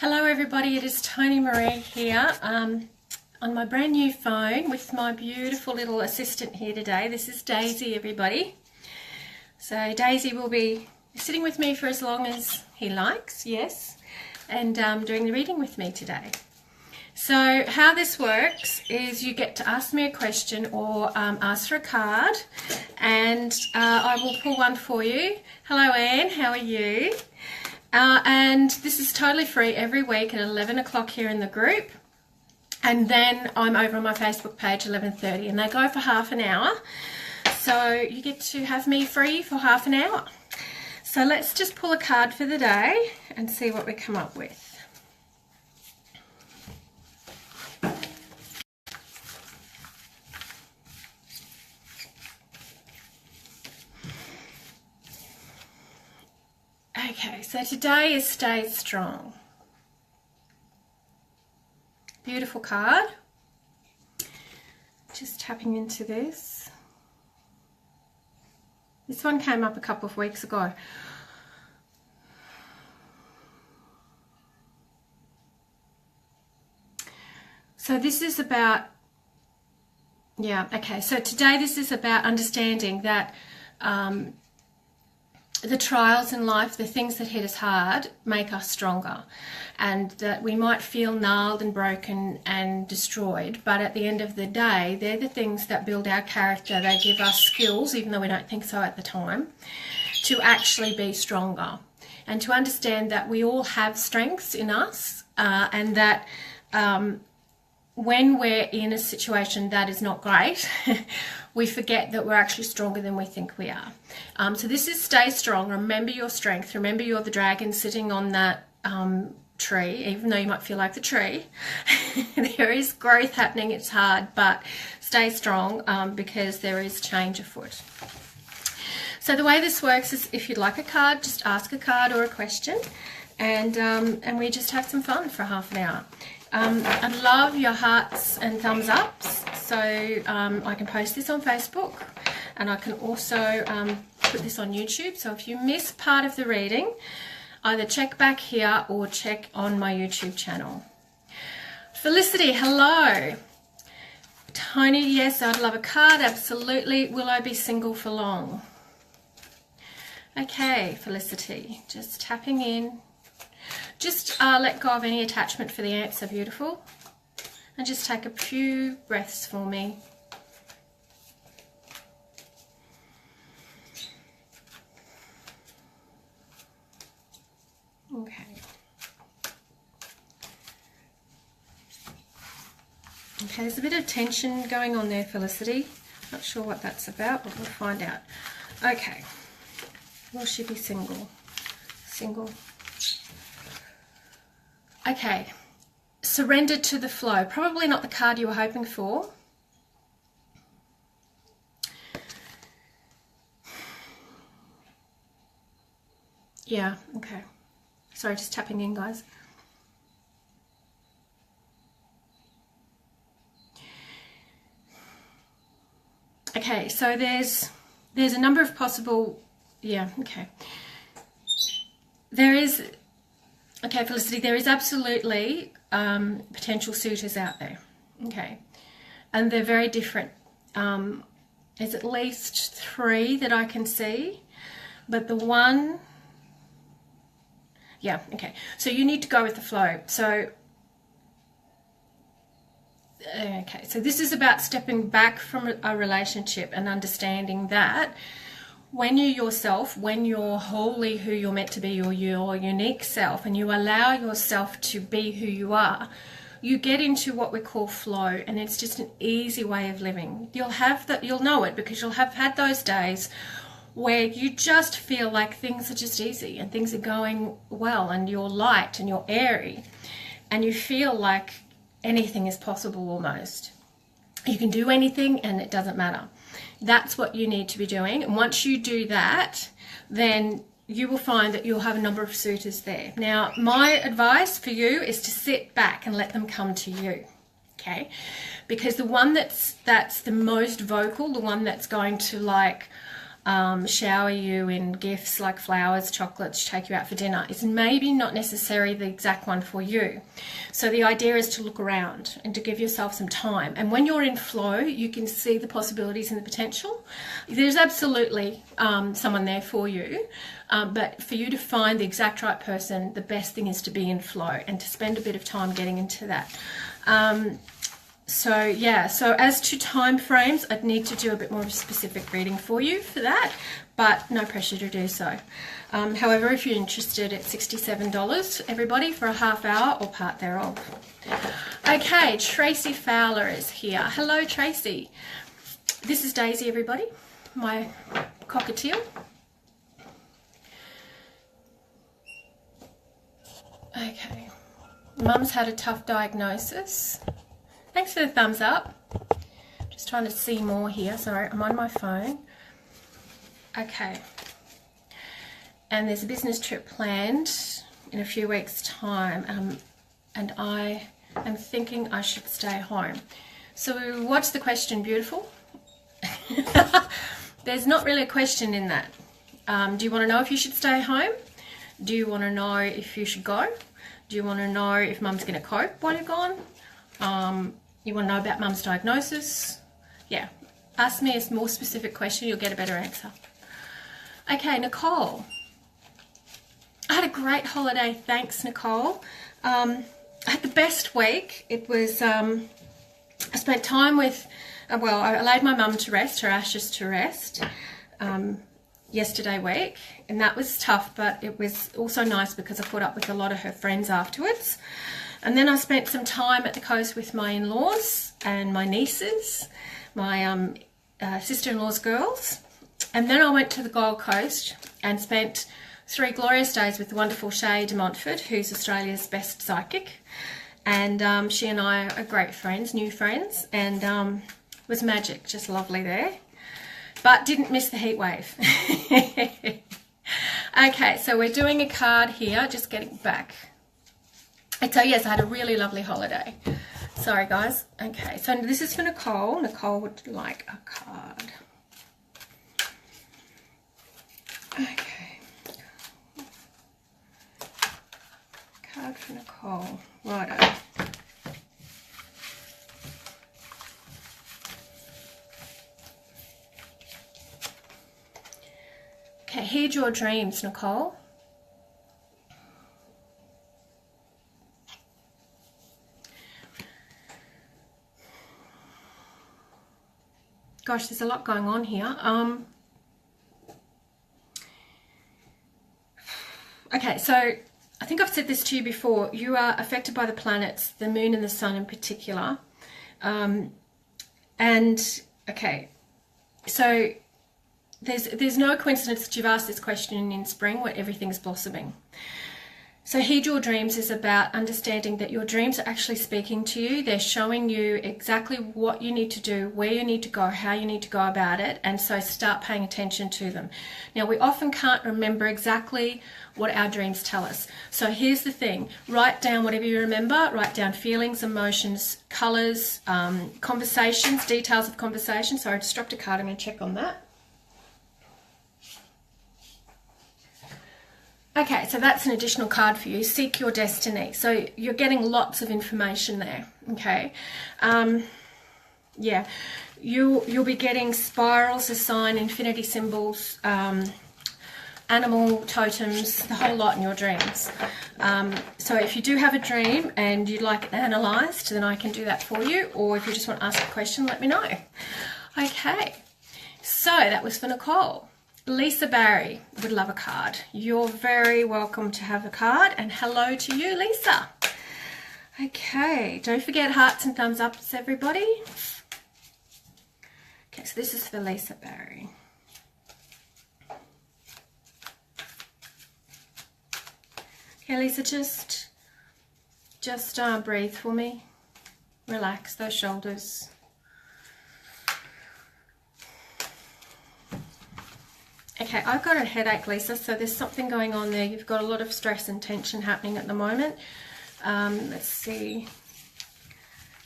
Hello everybody, it is Toni-Maree here on my brand new phone with my beautiful little assistant here today. This is Daisy, everybody. So Daisy will be sitting with me for as long as he likes, yes, and doing the reading with me today. So how this works is you get to ask me a question or ask for a card, and I will pull one for you. Hello Anne, how are you? And this is totally free every week at 11 o'clock here in the group, and then I'm over on my Facebook page 11:30, and they go for half an hour, so you get to have me free for half an hour. So let's just pull a card for the day and see what we come up with. Okay, so today is Stay Strong. Beautiful card. Just tapping into this. This one came up a couple of weeks ago. So this is about, so today this is about understanding that the trials in life, the things that hit us hard, make us stronger, and that we might feel gnarled and broken and destroyed, but at the end of the day, they're the things that build our character. They give us skills, even though we don't think so at the time, to actually be stronger, and to understand that we all have strengths in us, and that when we're in a situation that is not great, we forget that we're actually stronger than we think we are. So this is Stay Strong. Remember your strength. Remember you're the dragon sitting on that tree, even though you might feel like the tree. There is growth happening. It's hard, but stay strong because there is change afoot. So the way this works is, if you'd like a card, just ask a card or a question, and we just have some fun for half an hour. I love your hearts and thumbs ups, so I can post this on Facebook, and I can also put this on YouTube. So if you miss part of the reading, either check back here or check on my YouTube channel. Felicity, hello. Tony, yes, I'd love a card, absolutely. Will I be single for long? Okay, Felicity, just tapping in. Just let go of any attachment for the answer, beautiful. And just take a few breaths for me. Okay. Okay, there's a bit of tension going on there, Felicity. Not sure what that's about, but we'll find out. Okay. Will she be single? Single. Okay, surrender to the flow. Probably not the card you were hoping for. Yeah, okay. Sorry, just tapping in, guys. Okay, so there's a number of possible, okay. Okay, Felicity, there is absolutely potential suitors out there, okay, and they're very different. There's at least 3 that I can see, but the one, okay, so you need to go with the flow. So, okay, so this is about stepping back from a relationship and understanding that when you're yourself, when you're wholly who you're meant to be, or your unique self, and you allow yourself to be who you are, you get into what we call flow, and it's just an easy way of living. You'll know it because you'll have had those days where you just feel like things are just easy and things are going well, and you're light and you're airy, and you feel like anything is possible almost. You can do anything and it doesn't matter. That's what you need to be doing, and once you do that, then you will find that you'll have a number of suitors there. Now, my advice for you is to sit back and let them come to you, okay? Because the one that's the most vocal, the one that's going to shower you in gifts like flowers, chocolates, take you out for dinner, is maybe not necessarily the exact one for you. So the idea is to look around and to give yourself some time. And when you're in flow, you can see the possibilities and the potential. There's absolutely someone there for you. But for you to find the exact right person, the best thing is to be in flow and to spend a bit of time getting into that. So yeah, so as to time frames, I'd need to do a bit more of a specific reading for you for that, but no pressure to do so. However, if you're interested, it's $67, everybody, for a half hour or part thereof. Okay, Tracy Fowler is here. Hello, Tracy. This is Daisy, everybody, my cockatiel. Okay, Mum's had a tough diagnosis. Thanks for the thumbs up. Just trying to see more here. Sorry, I'm on my phone. Okay. And there's a business trip planned in a few weeks' time, and I am thinking I should stay home. So what's the question, beautiful? There's not really a question in that. Do you want to know if you should stay home? Do you want to know if you should go? Do you want to know if Mum's going to cope while you're gone? You want to know about Mum's diagnosis? Yeah, ask me a more specific question, you'll get a better answer. Okay, Nicole. I had a great holiday, thanks, Nicole. I had the best week. It was, I spent time with, well, I laid my mum to rest, her ashes to rest, yesterday week, and that was tough, but it was also nice because I caught up with a lot of her friends afterwards. And then I spent some time at the coast with my in-laws and my nieces, my sister-in-law's girls. And then I went to the Gold Coast and spent 3 glorious days with the wonderful Shay de Montfort, who's Australia's best psychic. And she and I are great friends, new friends, and it was magic, just lovely there. But didn't miss the heat wave. Okay, so we're doing a card here, just getting back. So yes, I had a really lovely holiday. Sorry guys. Okay, so this is for Nicole. Nicole would like a card. Okay. Card for Nicole. Righto. Okay, heed your dreams, Nicole. Gosh, there's a lot going on here. Okay, so I think I've said this to you before. You are affected by the planets, the moon and the sun in particular. And okay, so there's no coincidence that you've asked this question in spring where everything's blossoming. So heed your dreams is about understanding that your dreams are actually speaking to you. They're showing you exactly what you need to do, where you need to go, how you need to go about it, and so start paying attention to them. Now, we often can't remember exactly what our dreams tell us. So here's the thing. Write down whatever you remember. Write down feelings, emotions, colours, conversations, details of conversation. Sorry, I just dropped a card. I'm going to check on that. Okay, so that's an additional card for you. Seek your destiny. So you're getting lots of information there, okay? Yeah, you'll be getting spirals, a sign, infinity symbols, animal totems, the whole lot in your dreams. So if you do have a dream and you'd like it analysed, then I can do that for you. Or if you just want to ask a question, let me know. Okay, so that was for Nicole. Lisa Barry would love a card. You're very welcome to have a card, and hello to you, Lisa. Okay, don't forget hearts and thumbs ups, everybody. Okay, so this is for Lisa Barry. Okay, Lisa, just breathe for me. Relax those shoulders. Okay, I've got a headache, Lisa, so there's something going on there. You've got a lot of stress and tension happening at the moment. Let's see.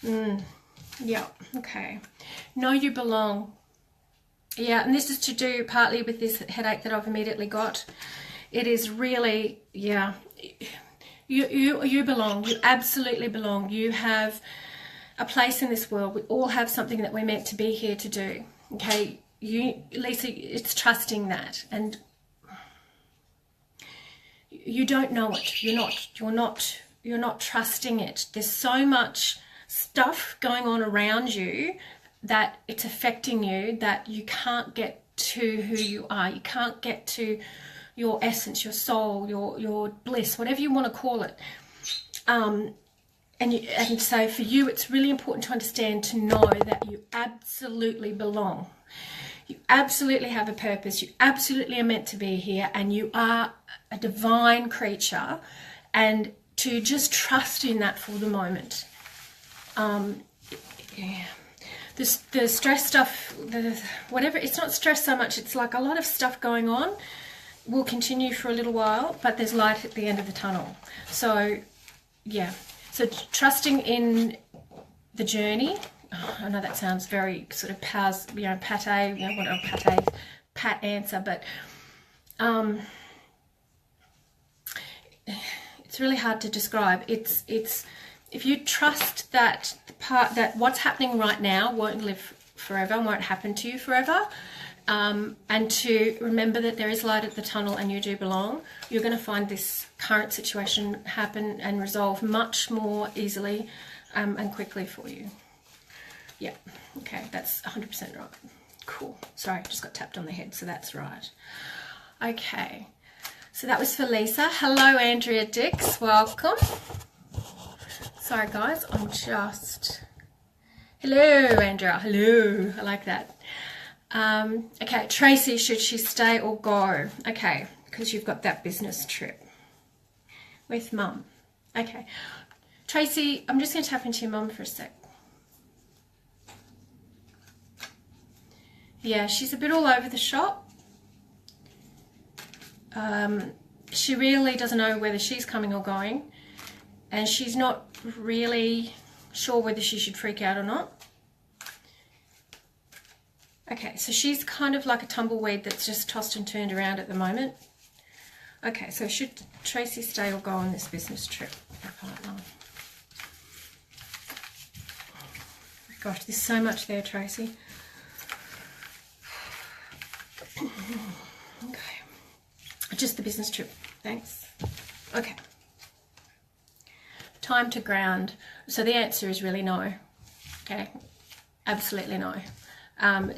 Yeah, okay. Know you belong. Yeah, and this is to do partly with this headache that I've immediately got. It is really, yeah, you belong. You absolutely belong. You have a place in this world. We all have something that we're meant to be here to do. Okay, Lisa, it's trusting that, and you don't know it. You're not trusting it. There's so much stuff going on around you that it's affecting you, that you can't get to who you are. You can't get to your essence, your soul, your bliss, whatever you want to call it. And so for you, it's really important to understand, to know that you absolutely belong. You absolutely have a purpose. You absolutely are meant to be here, and you are a divine creature, and to just trust in that for the moment. Yeah. The stress stuff, whatever, it's not stress so much, it's like a lot of stuff going on will continue for a little while, but there's light at the end of the tunnel. So, yeah. So trusting in the journey. Oh, I know that sounds very sort of pat answer, but it's really hard to describe. It's if you trust that that what's happening right now won't live forever, won't happen to you forever, and to remember that there is light at the tunnel and you do belong, you're going to find this current situation happen and resolve much more easily and quickly for you. Yeah, okay, that's 100% right. Cool. Sorry, just got tapped on the head, so that's right. Okay, so that was for Lisa. Hello, Andrea Dix. Welcome. Sorry, guys, I'm just... Hello, Andrea. Hello. I like that. Okay, Tracy, should she stay or go? Okay, because you've got that business trip with Mum. Okay. Tracy, I'm just going to tap into your mum for a sec. Yeah, she's a bit all over the shop. She really doesn't know whether she's coming or going, and she's not really sure whether she should freak out or not. Okay, so she's kind of like a tumbleweed that's just tossed and turned around at the moment. Okay, so should Tracy stay or go on this business trip with her partner? Gosh, there's so much there, Tracy. Okay, just the business trip, thanks. Okay, time to ground. So the answer is really no. Okay, absolutely no.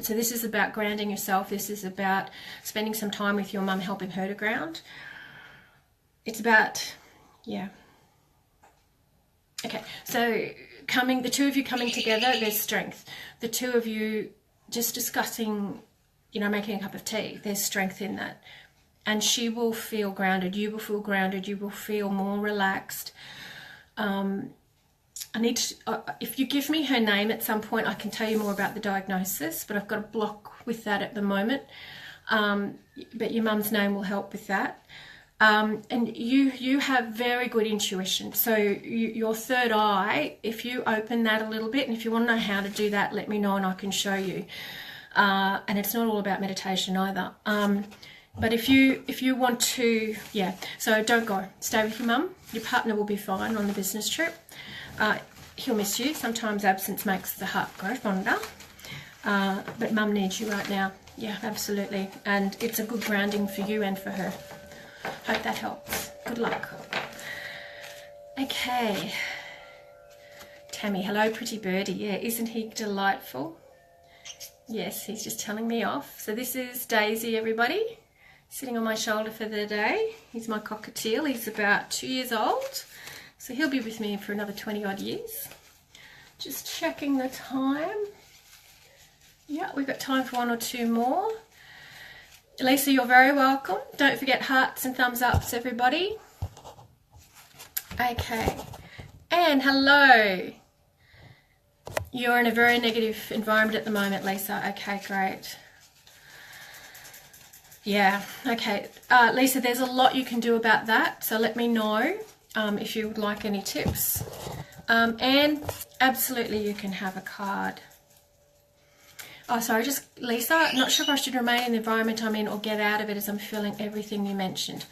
So this is about grounding yourself. This is about spending some time with your mum, helping her to ground. It's about, yeah. Okay, so the two of you coming together, there's strength. The two of you just discussing, you know, making a cup of tea, there's strength in that. And she will feel grounded, you will feel grounded, you will feel more relaxed. I need to, if you give me her name at some point, I can tell you more about the diagnosis, but I've got a block with that at the moment. But your mum's name will help with that. And you have very good intuition. So your third eye, if you open that a little bit, and if you want to know how to do that, let me know and I can show you. And it's not all about meditation either. But if you want to, yeah, so don't go. Stay with your mum. Your partner will be fine on the business trip. He'll miss you. Sometimes absence makes the heart grow fonder. But mum needs you right now. Yeah, absolutely. And it's a good grounding for you and for her. Hope that helps. Good luck. Okay. Tammy, hello, pretty birdie. Yeah, isn't he delightful? Yes, he's just telling me off. So this is Daisy, everybody, sitting on my shoulder for the day. He's my cockatiel. He's about 2 years old. So he'll be with me for another 20 odd years. Just checking the time. Yeah, we've got time for one or two more. Lisa, you're very welcome. Don't forget hearts and thumbs ups, everybody. Okay. And hello. You're in a very negative environment at the moment, Lisa. Okay, great. Yeah, okay. Lisa, there's a lot you can do about that. So let me know if you would like any tips. And absolutely you can have a card. Oh, sorry, just Lisa. Not sure if I should remain in the environment I'm in or get out of it as I'm feeling everything you mentioned.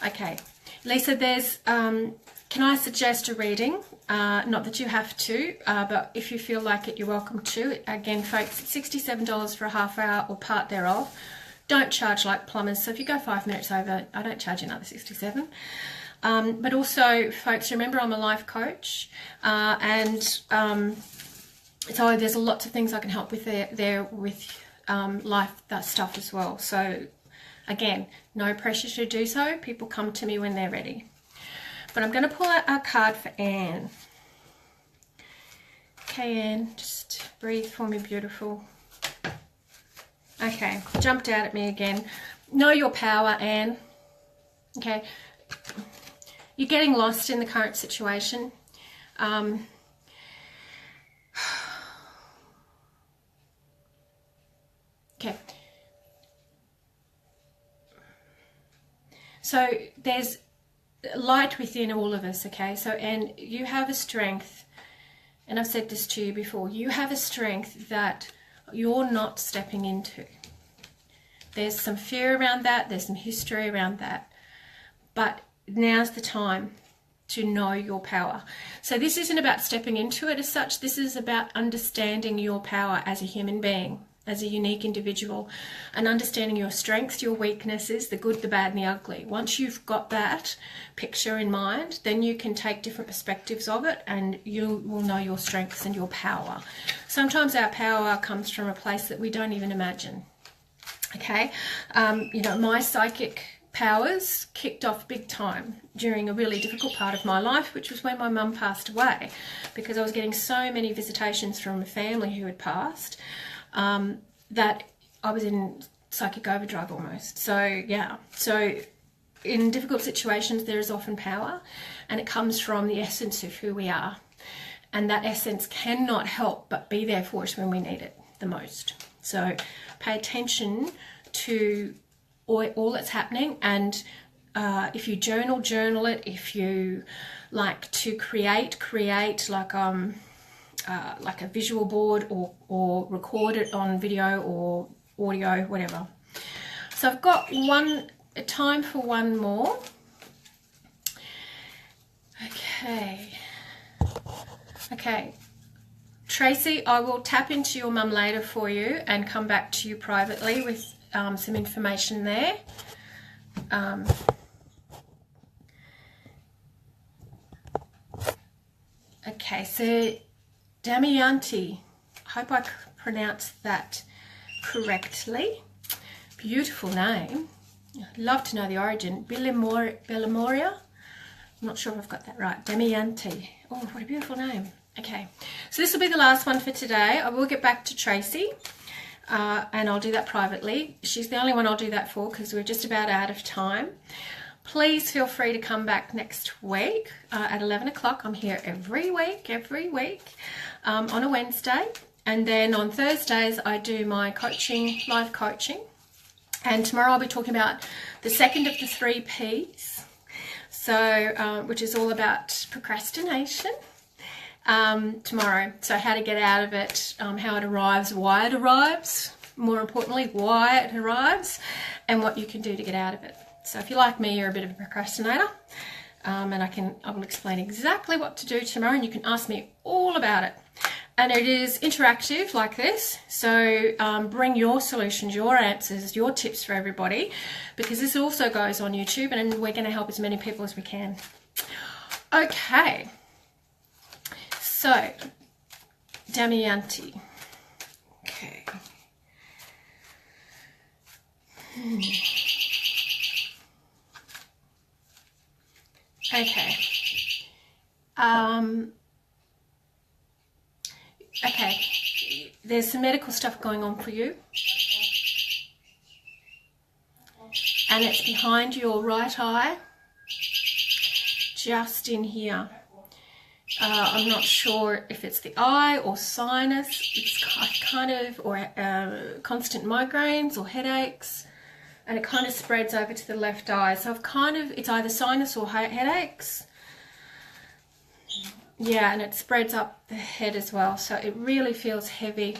Okay, Lisa, there's, can I suggest a reading? Not that you have to, but if you feel like it, you're welcome to. Again, folks, it's $67 for a half hour or part thereof. Don't charge like plumbers. So if you go 5 minutes over, I don't charge another $67. But also, folks, remember I'm a life coach, so there's lots of things I can help with there with life stuff as well. So again, no pressure to do so. People come to me when they're ready. But I'm going to pull out a card for Anne. Okay, Anne, just breathe for me, beautiful. Okay, jumped out at me again. Know your power, Anne. Okay, you're getting lost in the current situation. Okay. So there's light within all of us, okay? So, and you have a strength, and I've said this to you before, you have a strength that you're not stepping into. There's some fear around that, there's some history around that, but now's the time to know your power. So this isn't about stepping into it as such, this is about understanding your power as a human being, as a unique individual, and understanding your strengths, your weaknesses, the good, the bad, and the ugly. Once you've got that picture in mind, then you can take different perspectives of it and you will know your strengths and your power. Sometimes our power comes from a place that we don't even imagine. Okay, you know, my psychic powers kicked off big time during a really difficult part of my life, which was when my mum passed away, because I was getting so many visitations from a family who had passed that I was in psychic overdrive almost. So yeah, so in difficult situations there is often power, and it comes from the essence of who we are, and that essence cannot help but be there for us when we need it the most. So pay attention to all that's happening, and if you journal it. If you like to create like a visual board, or record it on video or audio, whatever. So I've got time for one more. Okay, Tracy, I will tap into your mum later for you and come back to you privately with some information there. Okay, so Damayanti, I hope I pronounced that correctly. Beautiful name. I'd love to know the origin. Bellamoria. I'm not sure if I've got that right. Damayanti. Oh, what a beautiful name. Okay, so this will be the last one for today. I will get back to Tracy, and I'll do that privately. She's the only one I'll do that for because we're just about out of time. Please feel free to come back next week at 11 o'clock. I'm here every week on a Wednesday. And then on Thursdays, I do my coaching, live coaching. And tomorrow I'll be talking about the second of the 3 Ps, so which is all about procrastination tomorrow. So how to get out of it, how it arrives, why it arrives, more importantly, why it arrives, and what you can do to get out of it. So if you're like me, you're a bit of a procrastinator, and I will explain exactly what to do tomorrow, and you can ask me all about it. And it is interactive like this, so bring your solutions, your answers, your tips for everybody, because this also goes on YouTube, and we're going to help as many people as we can. Okay, so Damayanti. Okay. Okay. Okay, there's some medical stuff going on for you, and it's behind your right eye, just in here. I'm not sure if it's the eye or sinus. It's kind of, or constant migraines or headaches, and it kind of spreads over to the left eye. So it's either sinus or headaches. Yeah, and it spreads up the head as well, so it really feels heavy.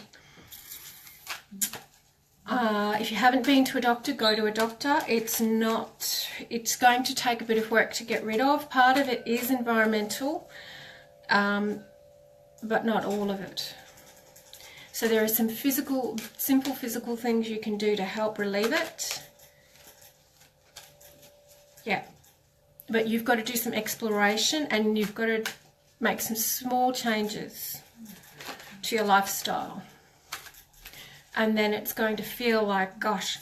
If you haven't been to a doctor, go to a doctor. It's going to take a bit of work to get rid of. Part of it is environmental, but not all of it. So there are some simple physical things you can do to help relieve it. Yeah, but you've got to do some exploration, and you've got to make some small changes to your lifestyle. And then it's going to feel like, gosh,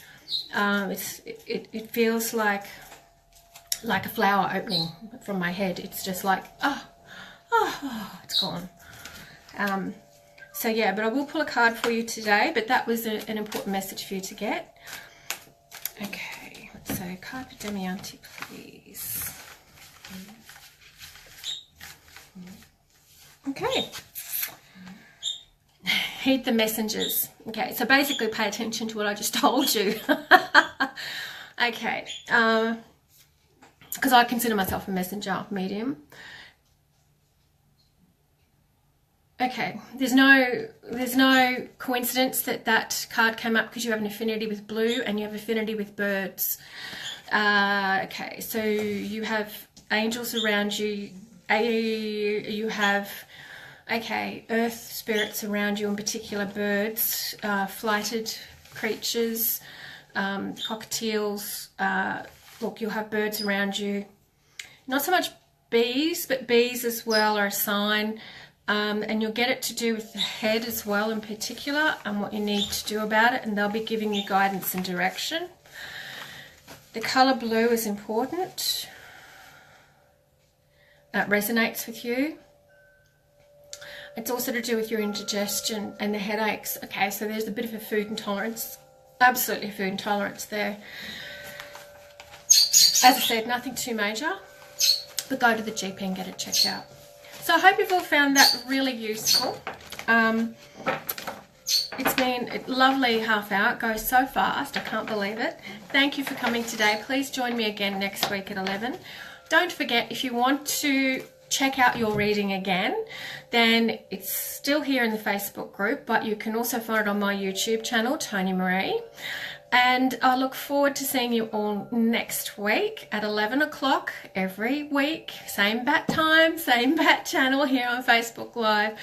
it feels like a flower opening from my head. It's just like, it's gone. So yeah, but I will pull a card for you today, but that was an important message for you to get. Okay, so Carpe Demiante, please. Okay. Heed the messengers. Okay, so basically pay attention to what I just told you. Okay, because I consider myself a messenger medium. Okay, there's no coincidence that card came up, because you have an affinity with blue and you have affinity with birds. Okay, so you have angels around you. You have, okay, earth spirits around you, in particular birds, flighted creatures, cockatiels. Look, you'll have birds around you. Not so much bees, but bees as well are a sign. And you'll get it to do with the head as well, in particular, and what you need to do about it, and they'll be giving you guidance and direction. The colour blue is important. That resonates with you. It's also to do with your indigestion and the headaches. Okay, so there's a bit of a food intolerance. Absolutely a food intolerance there. As I said, nothing too major, but go to the GP and get it checked out. So I hope you've all found that really useful. It's been a lovely half hour. It goes so fast, I can't believe it. Thank you for coming today. Please join me again next week at 11. Don't forget, if you want to check out your reading again, then it's still here in the Facebook group, but you can also find it on my YouTube channel, Toni-Maree. And I look forward to seeing you all next week at 11 o'clock every week. Same bat time, same bat channel here on Facebook Live.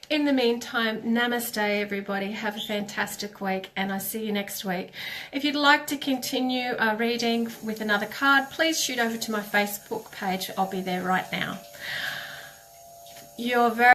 In the meantime, namaste everybody. Have a fantastic week, and I'll see you next week. If you'd like to continue reading with another card, please shoot over to my Facebook page. I'll be there right now. You're very